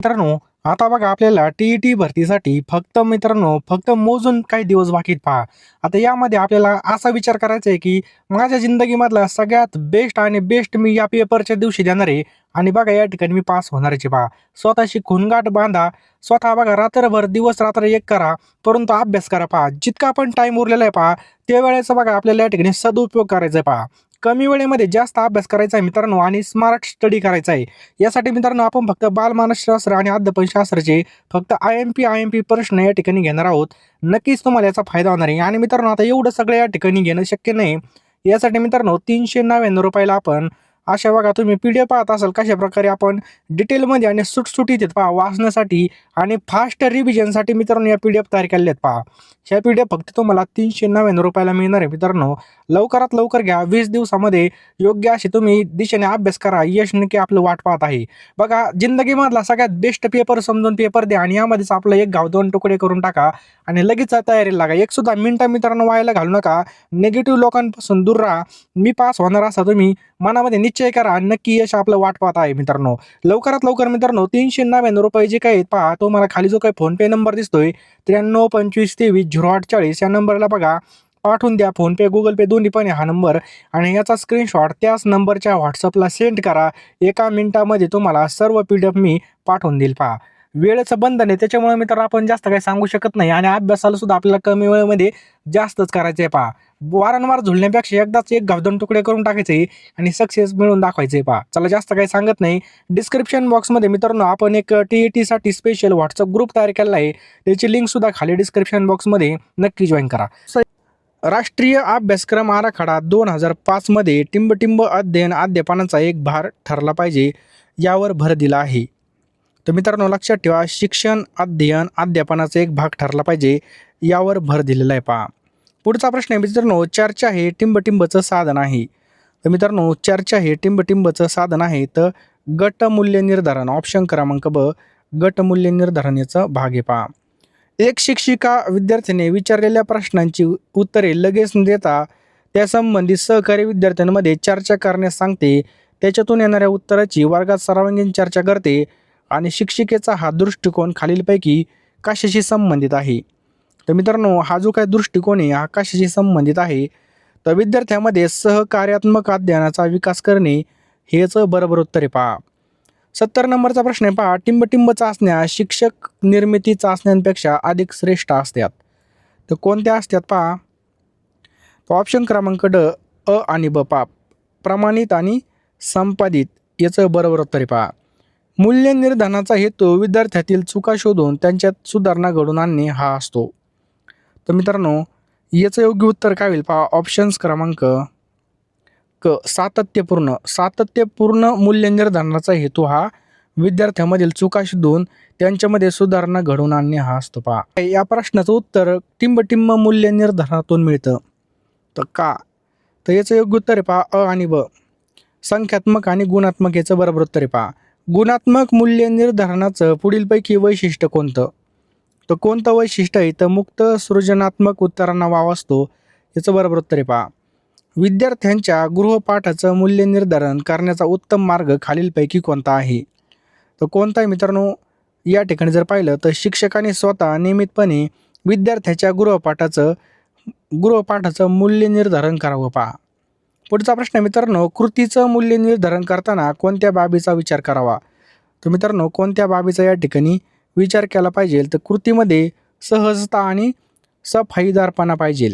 मित्रांनो, आता बघा आपल्याला टी-ई-टी भरतीसाठी फक्त मोजून काही दिवस बाकी आहेत पहा. आता यामध्ये आपल्याला असा विचार करायचा आहे, की माझ्या जिंदगीमधला सगळ्यात बेस्ट मी या पेपरच्या दिवशी देणार आहे आणि बघा या ठिकाणी मी पास होणारच आहे पहा. स्वतःशी खुणगाठ बांधा. स्वतः बघा रात्रभर दिवस-रात्र एक करा, परंतु अभ्यास करा पहा. जितका पण टाईम उरलेला आहे पहा, त्या वेळेचा बघा आपल्याला या ठिकाणी सदुपयोग करायचा आहे पहा. कमी वेळेमध्ये जास्त अभ्यास करायचा आहे मित्रांनो आणि स्मार्ट स्टडी करायचा आहे. यासाठी मित्रांनो आपण फक्त बालमानसशास्त्र आणि अध्यापनशास्त्राचे फक्त आय-एम-पी प्रश्न या ठिकाणी घेणार आहोत. नक्कीच तुम्हाला याचा फायदा होणार आहे आणि मित्रांनो आता एवढं सगळं या ठिकाणी घेणं शक्य नाही. यासाठी मित्रांनो ₹399 आपण अशा बघा तुम्ही पी-डी-एफ पाहत असाल कशाप्रकारे आपण डिटेलमध्ये आणि सुटसुटीत आहेत पहा वाचण्यासाठी आणि फास्ट रिव्हिजनसाठी मित्रांनो या पी-डी-एफ तयार केलेल्या आहेत पहा. ह्या पी-डी-एफ फक्त तुम्हाला ₹399 मिळणार आहे मित्रांनो. लवकरात लवकर घ्या. 20 दिवसामध्ये योग्य असे तुम्ही दिशेने अभ्यास करा. यश नक्की आपलं वाट पाहत आहे. बघा जिंदगीमधला सगळ्यात बेस्ट पेपर समजून पेपर द्या आणि यामध्येच आपलं एक घाव 2 तुकडे करून टाका आणि लगेच तयारीला लागा. एक सुद्धा मिनिटं मित्रांनो वायाला घालू नका. निगेटिव्ह लोकांपासून दूर राहा. मी पास होणार असा तुम्ही मनामध्ये निश्चय करा. नक्की यश आपलं वाट पाहत आहे मित्रांनो. लवकरात लवकर मित्रांनो ₹399 जे काही आहेत पहा, तुम्हाला खाली जो काही फोनपे नंबर दिसतोय 9325230840 या नंबरला बघा पाठवून द्या. फोनपे, गुगल पे दोन्ही पण आहे हा नंबर आणि याचा स्क्रीनशॉट त्याच नंबरच्या WhatsAppला सेंड करा. एका मिनिटामध्ये तुम्हाला सर्व पी-डी-एफ मी पाठवून देईल पहा. वेळेचं बंधन आहे त्याच्यामुळे मित्रांनो आपण जास्त काही सांगू शकत नाही आणि अभ्यासाला सुद्धा आपल्याला कमी वेळेमध्ये जास्तच करायचं आहे पहा. वारंवार झुलण्यापेक्षा एकदाच एक घाव 2 तुकडे करून टाकायचे आणि सक्सेस मिळवून दाखवायचे पहा. चला जास्त काही सांगत नाही. डिस्क्रिप्शन बॉक्समध्ये मित्रांनो आपण एक टी-ई-टीसाठी स्पेशल WhatsApp ग्रुप तयार केला आहे. त्याची लिंक सुद्धा खाली डिस्क्रिप्शन बॉक्समध्ये नक्की जॉईन करा. राष्ट्रीय अभ्यासक्रम आराखडा 2005 मध्ये टिंब अध्ययन अध्यापनाचा एक भार ठरला पाहिजे यावर भर दिला आहे. तर मित्रांनो लक्षात ठेवा शिक्षण अध्ययन अध्यापनाचा एक भाग ठरला पाहिजे यावर भर दिलेला आहे पहा. पुढचा प्रश्न आहे मित्रांनो चर्चा हे टिंबचं साधन आहे. तर मित्रांनो चर्चा हे टिंबचं साधन आहे तर गट मूल्य निर्धारण ऑप्शन क्रमांक ब गट मूल्य निर्धारण याचा भाग आहे पहा. एक शिक्षिका विद्यार्थ्याने विचारलेल्या प्रश्नांची उत्तरे लगेच न देता त्या संबंधित सहकारी विद्यार्थ्यांमध्ये चर्चा करण्यास सांगते. त्याच्यातून येणाऱ्या उत्तराची वर्गात सर्वांगीण चर्चा करते आणि शिक्षिकेचा हा दृष्टिकोन खालीलपैकी कशाशी संबंधित आहे. तर मित्रांनो हा जो काही दृष्टिकोन आहे हा कशाशी संबंधित आहे तर विद्यार्थ्यामध्ये सहकार्यात्मक अध्ययनाचा विकास करणे हेच बरोबर उत्तर आहे पहा. 70 नंबरचा प्रश्न आहे पहा टिंब चाचण्या शिक्षक निर्मिती चाचण्यांपेक्षा अधिक श्रेष्ठ असतात. तर कोणत्या असतात पहा. ऑप्शन क्रमांक ड अ आणि ब पहा प्रमाणित आणि संपादित याचं बरोबर उत्तर आहे पहा. मूल्य निर्धारणाचा हेतू विद्यार्थ्यातील चुका शोधून त्यांच्यात सुधारणा घडवून आणणे हा असतो. तर मित्रांनो याचं योग्य उत्तर काय होईल पहा ऑप्शन्स क्रमांक क सातत्यपूर्ण मूल्य निर्धारणाचा हेतू हा विद्यार्थ्यांमधील चुका शोधून त्यांच्यामध्ये सुधारणा घडवून आणणे हा असतो पहा. या प्रश्नाचं उत्तर टिंब मूल्य निर्धारणातून मिळतं. तर का तर याचं योग्य उत्तर आहे पहा अ आणि ब संख्यात्मक आणि गुणात्मक याचं बरोबर उत्तर आहे पहा. गुणात्मक मूल्य निर्धारणाचं पुढीलपैकी वैशिष्ट्य कोणतं. तर कोणतं वैशिष्ट्य आहे तर मुक्त सृजनात्मक उत्तरांना वाव असतो याचं बरोबर उत्तर आहे पहा. विद्यार्थ्यांच्या गृहपाठाचं मूल्य निर्धारण करण्याचा उत्तम मार्ग खालीलपैकी कोणता आहे. तर कोणता आहे मित्रांनो या ठिकाणी जर पाहिलं तर शिक्षकाने स्वतः नियमितपणे विद्यार्थ्याच्या गृहपाठाचं मूल्य निर्धारण करावं पहा. पुढचा प्रश्न आहे मित्रांनो कृतीचं मूल्य निर्धारण करताना कोणत्या बाबीचा विचार करावा. तर मित्रांनो कोणत्या बाबीचा या ठिकाणी विचार केला पाहिजे तर कृतीमध्ये सहजता आणि सफाईदारपणा पाहिजे.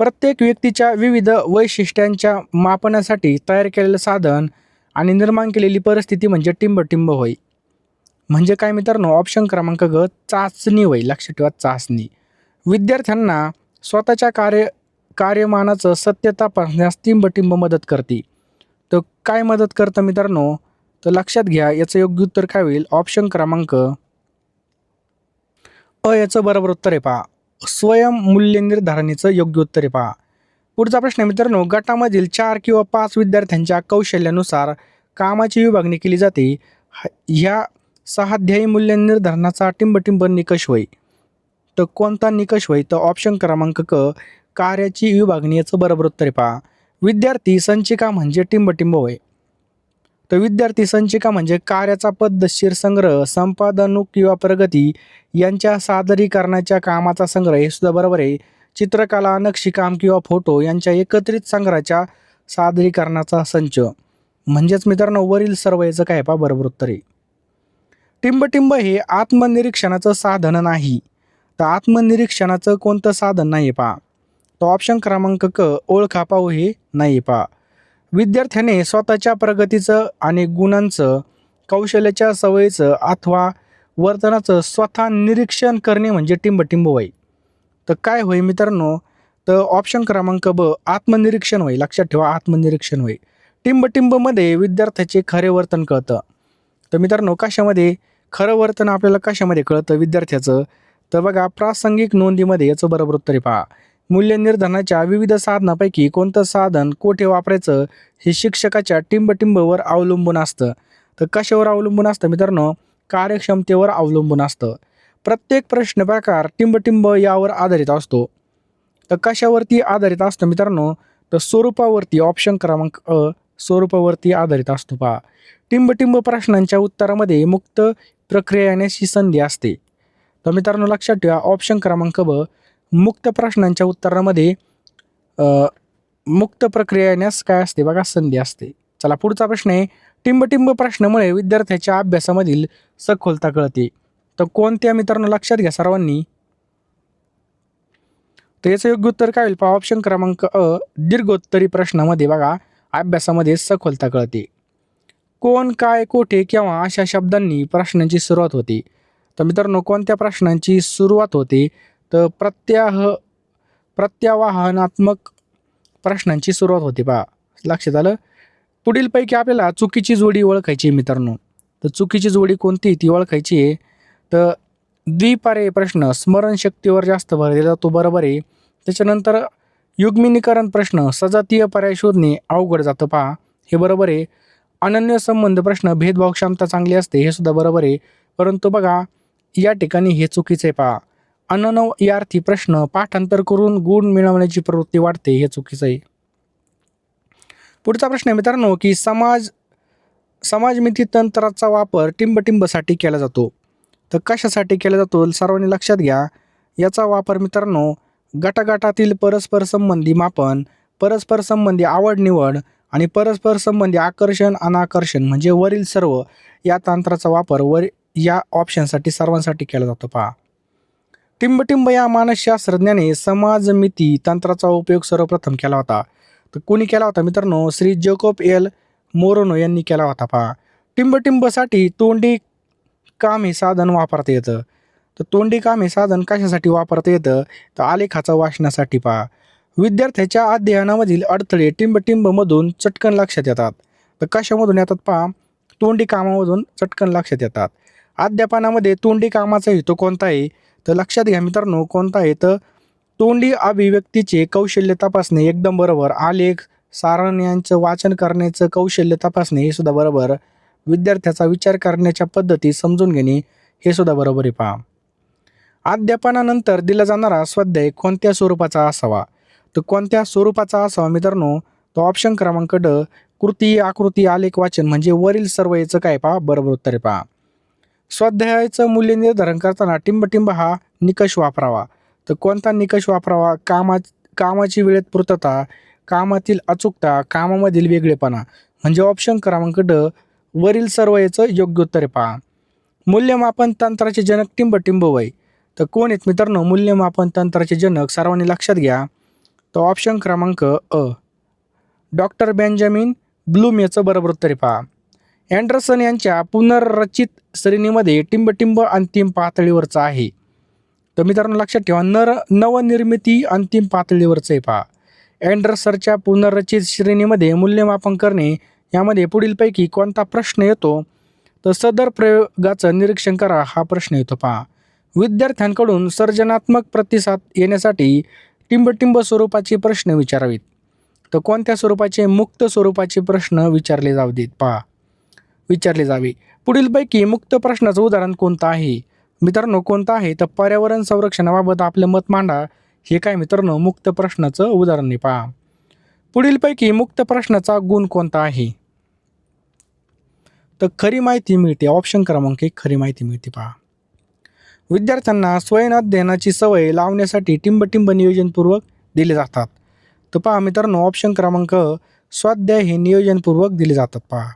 प्रत्येक व्यक्तीच्या विविध वैशिष्ट्यांच्या मापनासाठी तयार केलेलं साधन आणि निर्माण केलेली परिस्थिती म्हणजे टिंब होय. म्हणजे काय मित्रांनो ऑप्शन क्रमांक ग चाचणी होय. लक्षात ठेवा चाचणी. विद्यार्थ्यांना स्वतःच्या कार्यमानाचं सत्य तपासण्यास टिंब मदत करते. तर काय मदत करतं मित्रांनो तर लक्षात घ्या याचं योग्य उत्तर काय होईल ऑप्शन क्रमांक अ याचं बरोबर उत्तर आहे पहा स्वयं मूल्य निर्धारणेचं योग्य उत्तर आहे पहा. पुढचा प्रश्न आहे मित्रांनो गटामधील 4 किंवा 5 विद्यार्थ्यांच्या कौशल्यानुसार कामाची विभागणी केली जाते. ह्या सहाध्यायी मूल्य निर्धारणाचा टिंब निकष होय. तर कोणता निकष होय तर ऑप्शन क्रमांक क कार्याची विभागणी याचं बरोबर उत्तर आहे पहा. विद्यार्थी संचिका म्हणजे टिंब होय. तर विद्यार्थी संचिका म्हणजे कार्याचा पद्धतशीर संग्रह, संपादनूक किंवा प्रगती यांच्या सादरीकरणाच्या कामाचा संग्रह, हे सुद्धा बरोबर आहे. चित्रकला, नक्षीकाम किंवा फोटो यांच्या एकत्रित संग्रहाच्या सादरीकरणाचा संच. म्हणजेच मित्रांनो वरील सर्व याचं काय पहा बरोबर उत्तर आहे. टिंबटिंब हे आत्मनिरीक्षणाचं साधन नाही. तर आत्मनिरीक्षणाचं कोणतं साधन नाही पहा. तो ऑप्शन क्रमांक क ओळखा पाहू हे नाही पहा. विद्यार्थ्याने स्वतःच्या प्रगतीचं आणि गुणांचं, कौशल्याच्या सवयीचं अथवा वर्तनाचं स्वतः निरीक्षण करणे म्हणजे टिंबटिंब होय. तर काय होय मित्रांनो, तर ऑप्शन क्रमांक ब आत्मनिरीक्षण होय. लक्षात ठेवा आत्मनिरीक्षण होय. टिंबटिंबमध्ये विद्यार्थ्याचे खरे वर्तन कळतं. तर मित्रांनो कशामध्ये खरं वर्तन आपल्याला कशामध्ये कळतं विद्यार्थ्याचं, तर बघा प्रासंगिक नोंदीमध्ये याचं बरोबर उत्तर आहे पहा. मूल्य निर्धारणाच्या विविध साधनापैकी कोणतं साधन कोठे वापरायचं हे शिक्षकाच्या टिंबटिंबवर अवलंबून असतं. तर कशावर अवलंबून असतं मित्रांनो, कार्यक्षमतेवर अवलंबून असतं. प्रत्येक प्रश्न प्रकार टिंबटिंब यावर आधारित असतो. तर कशावरती आधारित असतं मित्रांनो, तर स्वरूपावरती. ऑप्शन क्रमांक अ स्वरूपावरती आधारित असतो पहा. टिंबटिंब प्रश्नांच्या उत्तरामध्ये मुक्त प्रक्रिया येण्याची संधी असते. तर मित्रांनो लक्षात ठेवा ऑप्शन क्रमांक ब मुक्त प्रश्नांच्या उत्तरामध्ये मुक्त प्रक्रिया येण्यास काय असते बघा संधी असते. चला पुढचा प्रश्न आहे. टिंबटिंब प्रश्नामुळे विद्यार्थ्याच्या अभ्यासामधील सखोलता कळते. तर कोणत्या मित्रांनो लक्षात घ्या सर्वांनी. तर याचं योग्य उत्तर काय होईल पहा. ऑप्शन क्रमांक अ दीर्घोत्तरी प्रश्नामध्ये बघा अभ्यासामध्ये सखोलता कळते. कोण, काय, कोठे, केव्हा अशा शब्दांनी प्रश्नांची सुरुवात होते. तर मित्रांनो कोणत्या प्रश्नांची सुरुवात होते, तर प्रत्यावाहनात्मक प्रश्नांची सुरुवात होते पहा. लक्षात आलं. पुढीलपैकी आपल्याला चुकीची जोडी ओळखायची आहे मित्रांनो. तर चुकीची जोडी कोणती ती ओळखायची आहे. तर द्विपर्यायी प्रश्न स्मरणशक्तीवर जास्त भर दिला तो बरोबर आहे. त्याच्यानंतर युग्मिनीकरण प्रश्न सजातीय पर्याय शोधणे अवघड जातं पहा, हे बरोबर आहे. अनन्य संबंध प्रश्न भेदभाव क्षमता चांगली असते, हे सुद्धा बरोबर आहे. परंतु बघा या ठिकाणी हे चुकीचं आहे पहा. अनन्वयार्थी प्रश्न पाठांतर करून गुण मिळवण्याची प्रवृत्ती वाढते, हे चुकीचं आहे. पुढचा प्रश्न आहे मित्रांनो की समाजमिती तंत्राचा वापर टिंबटिंबसाठी केला जातो. तर कशासाठी केला जातो सर्वांनी लक्षात घ्या. याचा वापर मित्रांनो गटागटातील परस्पर संबंधी मापन, परस्पर संबंधी आवड निवड आणि परस्पर संबंधी आकर्षण अनाकर्षण म्हणजे वरील सर्व या तंत्राचा वापर या ऑप्शनसाठी सर्वांसाठी केला जातो पहा. टिंबटिंब या मानसशास्त्रज्ञाने समाजमिती तंत्राचा उपयोग सर्वप्रथम केला होता. तर कोणी केला होता मित्रांनो, श्री जॅकोब एल मोरोनो यांनी केला होता पहा. टिंबटिंबसाठी तोंडी काम हे साधन वापरता येतं. तर तोंडी काम हे साधन कशासाठी वापरता येतं, तर आलेखाचा वाचनासाठी पहा. विद्यार्थ्याच्या अध्ययनामधील अडथळे टिंबटिंबमधून चटकन लक्षात येतात. तर कशामधून येतात पहा, तोंडी कामामधून चटकन लक्षात येतात. अध्यापनामध्ये तोंडी कामाचा हेतू कोणता आहे, तर लक्षात घ्या मित्रांनो कोणता आहे, तर तोंडी अभिव्यक्तीचे कौशल्य तपासणे एकदम बरोबर. आलेख सारण यांचं वाचन करण्याचं कौशल्य तपासणे हे सुद्धा बरोबर. विद्यार्थ्याचा विचार करण्याच्या पद्धती समजून घेणे हे सुद्धा बरोबर आहे पहा. अध्यापनानंतर दिला जाणारा स्वाध्याय कोणत्या स्वरूपाचा असावा, तर कोणत्या स्वरूपाचा असावा मित्रांनो, तो ऑप्शन क्रमांक ड कृती, आकृती, आलेख, वाचन म्हणजे वरील सर्व याचं काय पहा बरोबर उत्तर आहे पहा. स्वाध्यायाचं मूल्य निर्धारण करताना टिंबटिंब हा निकष वापरावा. तर कोणता निकष वापरावा, कामाची वेळेत पूर्तता, कामातील अचूकता, कामामधील वेगळेपणा म्हणजे ऑप्शन क्रमांक ड वरील सर्व याचं योग्य उत्तर आहे पहा. मूल्यमापन तंत्राचे जनक टिंबटिंब वय. तर कोण आहेत मित्रांनो मूल्यमापन तंत्राचे जनक सर्वांनी लक्षात घ्या. तर ऑप्शन क्रमांक अ डॉक्टर बेंजामिन ब्लूम याचं बरोबर उत्तर आहे पहा. अँडरसन यांच्या पुनर्रचित श्रेणीमध्ये टिंबटिंब अंतिम पातळीवरचं आहे. तर मित्रांनो लक्षात ठेवा नवनिर्मिती अंतिम पातळीवरचं आहे पहा. अँडरसनच्या पुनर्रचित श्रेणीमध्ये मूल्यमापन करणे यामध्ये पुढीलपैकी कोणता प्रश्न येतो, तर सदर प्रयोगाचं निरीक्षण करा हा प्रश्न येतो पहा. विद्यार्थ्यांकडून सर्जनात्मक प्रतिसाद येण्यासाठी टिंबटिंब स्वरूपाचे प्रश्न विचारावेत. तर कोणत्या स्वरूपाचे, मुक्त स्वरूपाचे प्रश्न विचारले जावे. पुढीलपैकी मुक्त प्रश्नाचं उदाहरण कोणतं आहे मित्रांनो, कोणतं आहे, तर पर्यावरण संरक्षणाबाबत आपलं मत मांडा हे काय मित्रांनो मुक्त प्रश्नाचं उदाहरण आहे पहा. पुढीलपैकी मुक्त प्रश्नाचा गुण कोणता आहे, तर खरी माहिती मिळते. ऑप्शन क्रमांक 1 खरी माहिती मिळते पहा. विद्यार्थ्यांना स्वयं अध्ययनाची सवय लावण्यासाठी टिंब-टिंब नियोजनपूर्वक दिले जातात. तर पहा मित्रांनो, ऑप्शन क्रमांक स्वाध्याय हे नियोजनपूर्वक दिले जातात पहा.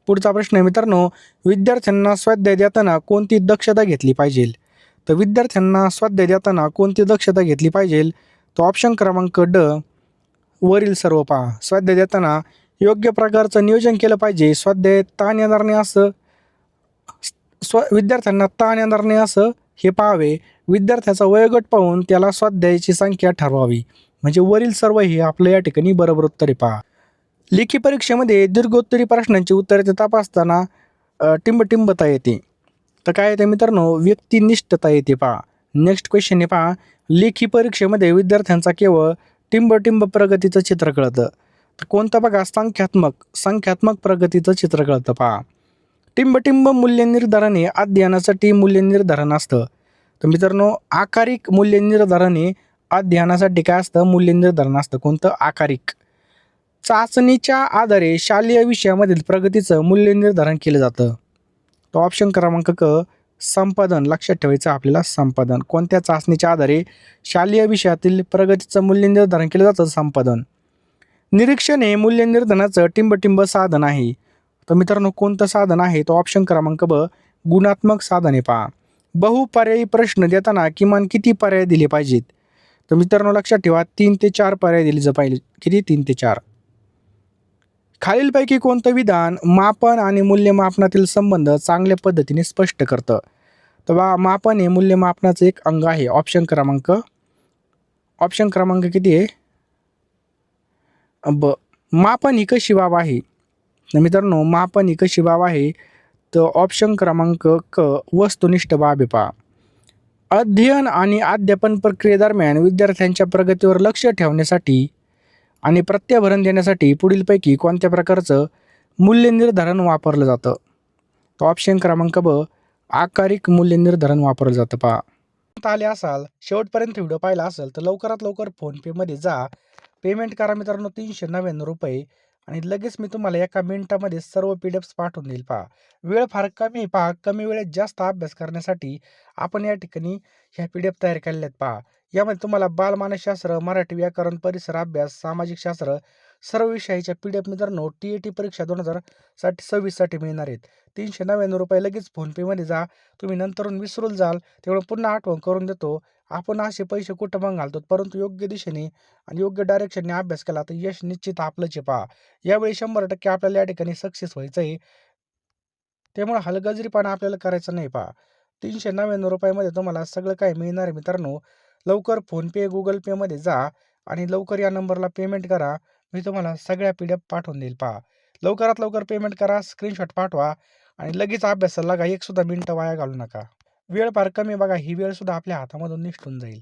पुढचा प्रश्न आहे मित्रांनो, विद्यार्थ्यांना स्वाध्याय देताना कोणती दक्षता घेतली पाहिजे? तर विद्यार्थ्यांना स्वाध्याय देताना कोणती दक्षता घेतली पाहिजे? तर ऑप्शन क्रमांक ड वरील सर्व पहा. स्वाध्याय देताना योग्य प्रकारचं नियोजन केलं पाहिजे. स्वाध्याय ताण येणार नाही असं विद्यार्थ्यांना ताण येणार नाही असं हे पाहावे. विद्यार्थ्याचा वयोगट पाहून त्याला स्वाध्यायाची संख्या ठरवावी. म्हणजे वरील सर्व हे आपलं या ठिकाणी बरोबर उत्तर आहे पहा. लेखी परीक्षेमध्ये दीर्घोत्तरी प्रश्नांची उत्तरे तपासताना टिंबटिंबता येते. तर काय येते मित्रांनो, व्यक्तिनिष्ठता येते पहा. नेक्स्ट क्वेश्चन आहे पहा. लेखी परीक्षेमध्ये विद्यार्थ्यांचा केवळ टिंबटिंब प्रगतीचं चित्र कळतं. तर कोणतं बघा, संख्यात्मक प्रगतीचं चित्र कळतं पहा. टिंबटिंब मूल्य निर्धारण हे अध्ययनासाठी मूल्य निर्धारण असतं. तर मित्रांनो, आकारिक मूल्य निर्धारण हे अध्ययनासाठी काय असतं? मूल्य निर्धारण असतं. कोणतं? आकारिक. चाचणीच्या आधारे शालेय विषयामधील प्रगतीचं मूल्य निर्धारण केलं जातं. तो ऑप्शन क्रमांक क संपादन. लक्षात ठेवायचं आपल्याला, संपादन. कोणत्या चाचणीच्या आधारे शालेय विषयातील प्रगतीचं मूल्य निर्धारण केलं जातं? संपादन. निरीक्षण हे मूल्य निर्धारणाचं टिंबटिंब साधन आहे. तर मित्रांनो, कोणतं साधन आहे? तो ऑप्शन क्रमांक ब गुणात्मक साधन आहे पहा. बहुपर्यायी प्रश्न देताना किमान किती पर्याय दिले पाहिजेत? तर मित्रांनो लक्षात ठेवा, 3 ते 4 पर्याय दिले पाहिजे. किती? 3 ते 4. खालीलपैकी कोणतं विधान मापन आणि मूल्यमापनातील संबंध चांगल्या पद्धतीने स्पष्ट करतं? तर मापन हे मूल्यमापनाचं एक अंग आहे. ऑप्शन क्रमांक किती आहे? ब. मापन ही कशी बाब आहे? तर मित्रांनो, मापन ही कशी बाब आहे? तर ऑप्शन क्रमांक क वस्तुनिष्ठ बाब आहे पहा. अध्ययन आणि अध्यापन प्रक्रियेदरम्यान विद्यार्थ्यांच्या प्रगतीवर लक्ष ठेवण्यासाठी आणि प्रत्याभरण देण्यासाठी पुढीलपैकी कोणत्या प्रकारचं मूल्य निर्धारण वापरलं जातं? तर ऑप्शन क्रमांक ब आकारिक मूल्य निर्धारण वापरलं जातं पहा. आले असाल, शेवटपर्यंत व्हिडिओ पाहिला असेल तर लवकरात लवकर फोनपेमध्ये जा, पेमेंट करा मित्रांनो 399 रुपये आणि लगेच मी तुम्हाला एका मिनिटामध्ये सर्व PDF पाठवून देईल पहा. वेळ फार कमी आहे पहा. कमी वेळेत जास्त अभ्यास करण्यासाठी आपण या ठिकाणी ह्या PDF तयार केलेल्या आहेत पहा. यामध्ये तुम्हाला बालमानसशास्त्र, मराठी व्याकरण, परिसर अभ्यास, सामाजिक शास्त्र सर्व विषयाच्या PDF मित्रांनो TET परीक्षा 2026 साठी मिळणार आहेत. 399 रुपये. लगेच फोनपेमध्ये जा. तुम्ही नंतरून विसरून जाल, तेवढं पुन्हा आठवण करून देतो. आपण असे पैसे कुठं मग घालतो, परंतु योग्य दिशेने आणि योग्य डायरेक्शनने अभ्यास केला तर यश निश्चित आपलंच आहे पहा. यावेळी 100% आपल्याला या ठिकाणी सक्सेस व्हायचं आहे. त्यामुळे हलगर्जीपणा आपल्याला करायचा नाही पहा. 399 रुपयामध्ये तुम्हाला सगळं काही मिळणार आहे मित्रांनो. लवकर फोनपे, गुगल पेमध्ये जा आणि लवकर या नंबरला पेमेंट करा. मी तुम्हाला सगळ्या PDF पाठवून देईल पहा. लवकरात लवकर पेमेंट करा, स्क्रीनशॉट पाठवा आणि लगेच अभ्यासाला लागा. एक सुद्धा मिनिटं वाया घालू नका. वेळ फार कमी बघा, ही वेळ सुद्धा आपल्या हातामधून निसटून जाईल.